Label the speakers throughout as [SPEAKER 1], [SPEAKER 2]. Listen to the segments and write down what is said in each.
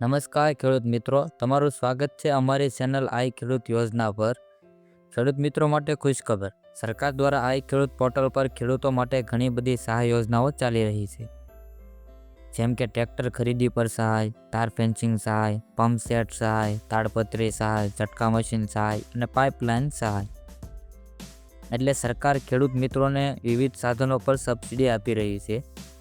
[SPEAKER 1] નમસ્કાર ખેડૂત મિત્રો, તમારું સ્વાગત છે અમારી ચેનલ આઈ ખેડૂત યોજના પર। ખેડૂત મિત્રો માટે ખુશખબર, સરકાર દ્વારા આઈ ખેડૂત પોર્ટલ પર ખેડૂતો માટે ઘણી બધી સહાય યોજનાઓ ચાલી રહી છે, જેમ કે ટ્રેક્ટર ખરીદી પર સહાય, તાર ફેન્સિંગ સહાય, પંપ સેટ સહાય, તાડપત્રી સહાય, ઝટકા મશીન સહાય અને પાઇપલાઇન સહાય। એટલે સરકાર ખેડૂત મિત્રોને વિવિધ સાધનો પર સબસિડી આપી રહી છે।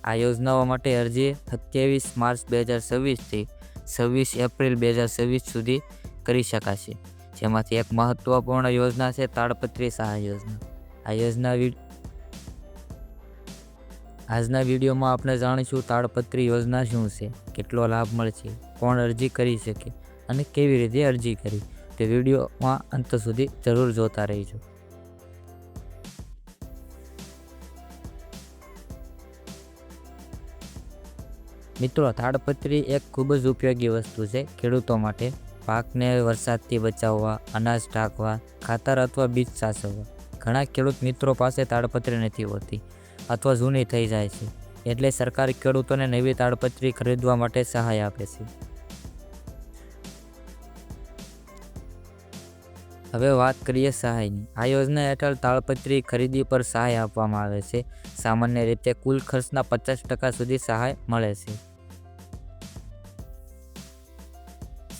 [SPEAKER 1] આ યોજનાઓ માટે અરજી 27 માર્ચ 2026 થી 26 એપ્રિલ 2026 સુધી કરી શકાશે, જેમાંથી એક મહત્વપૂર્ણ યોજના છે તાડપત્રી સહાય યોજના। આ યોજના આજના વિડીયોમાં આપણે જાણીશું તાડપત્રી યોજના શું છે, કેટલો લાભ મળશે, કોણ અરજી કરી શકે અને કેવી રીતે અરજી કરી। તે વિડીયોમાં અંત સુધી જરૂર જોતા રહીજો। મિત્રો, તાડપત્રી એક ખૂબ જ ઉપયોગી વસ્તુ છે ખેડૂતો માટે। પાકને વરસાદથી બચાવવા, અનાજ ઢાંકવા, ખાતર અથવા બીજ સાચવવા। ઘણા ખેડૂત મિત્રો પાસે તાડપત્રી નથી હોતી અથવા જૂની થઈ જાય છે, એટલે સરકાર ખેડૂતોને નવી તાડપત્રી ખરીદવા માટે સહાય આપે છે। હવે વાત કરીએ સહાયની। આ યોજના હેઠળ તાડપત્રી ખરીદી પર સહાય આપવામાં આવે છે। સામાન્ય રીતે કુલ ખર્ચના 50% સુધી સહાય મળે છે।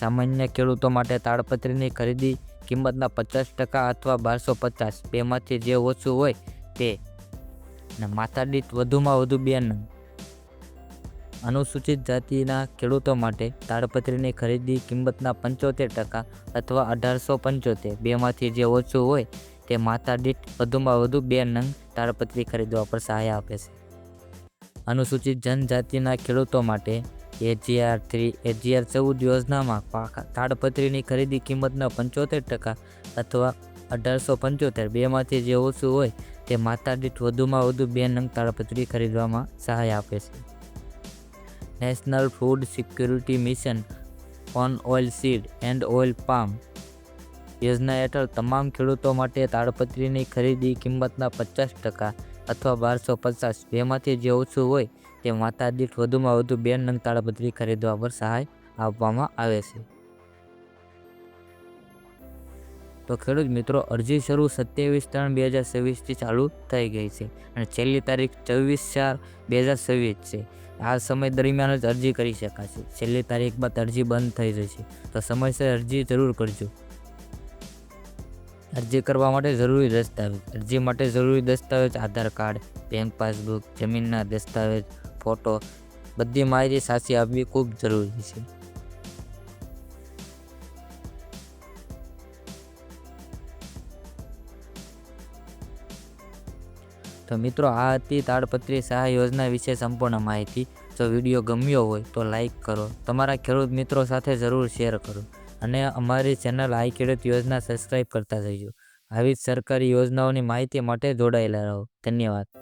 [SPEAKER 1] સામાન્ય ખેડૂતો માટે તાડપત્રીની ખરીદી કિંમતના 50% અથવા 1250 બેમાંથી જે ઓછું હોય તે, અને માથાદીઠ વધુમાં વધુ 2 નંગ। અનુસૂચિત જાતિના ખેડૂતો માટે તાડપત્રીની ખરીદી કિંમતના 75% અથવા 1875 બેમાંથી જે ઓછું હોય તે માથાદીઠ વધુમાં વધુ 2 નંગ તાડપત્રી ખરીદવા પર સહાય આપે છે। અનુસૂચિત જનજાતિના ખેડૂતો માટે AGR 3, AGR 14 યોજનામાં તાડપત્રીની ખરીદી કિંમતના 75% અથવા 1875 બેમાંથી જે ઓછું હોય તે માથાદીઠ વધુમાં વધુ 2 નંગ તાડપત્રી ખરીદવામાં સહાય આપે છે। National food security mission on oil seed and oil palm યોજના હેઠળ તમામ ખેડૂતો માટે તાડપત્રીની ખરીદી કિંમતના 50% અથવા 1250 બેમાંથી જે ઓછું હોય તે માથાદીઠ વધુમાં વધુ 2 નંગ તાડપત્રી ખરીદવા પર સહાય આપવામાં આવે છે। તો ખેડૂત મિત્રો, અરજી શરૂ 27/3/2026 ચાલુ થઈ ગઈ છે અને છેલ્લી તારીખ 24/4/2026 છે। આ સમય દરમિયાન જ અરજી કરી શકાશે। છેલ્લી તારીખ બાદ અરજી બંધ થઈ જશે, તો સમયસર અરજી જરૂર કરજો। અરજી કરવા માટે જરૂરી દસ્તાવેજ। અરજી માટે જરૂરી દસ્તાવેજ આધાર કાર્ડ, બેંક પાસબુક, જમીનના દસ્તાવેજ, ફોટો, બધી માહિતી સાચી આપવી ખૂબ જરૂરી છે। તો મિત્રો, આ હતી તાડપત્રી સહાય યોજના વિશે સંપૂર્ણ માહિતી। જો વિડીયો ગમ્યો હોય તો લાઈક કરો, તમારા ખેડૂત મિત્રો સાથે જરૂર શેર કરો અને અમારી ચેનલ આઈ ખેડૂત યોજના સબસ્ક્રાઈબ કરતા જજો। આવી જ સરકારી યોજનાઓની માહિતી માટે જોડાયેલા રહો। ધન્યવાદ।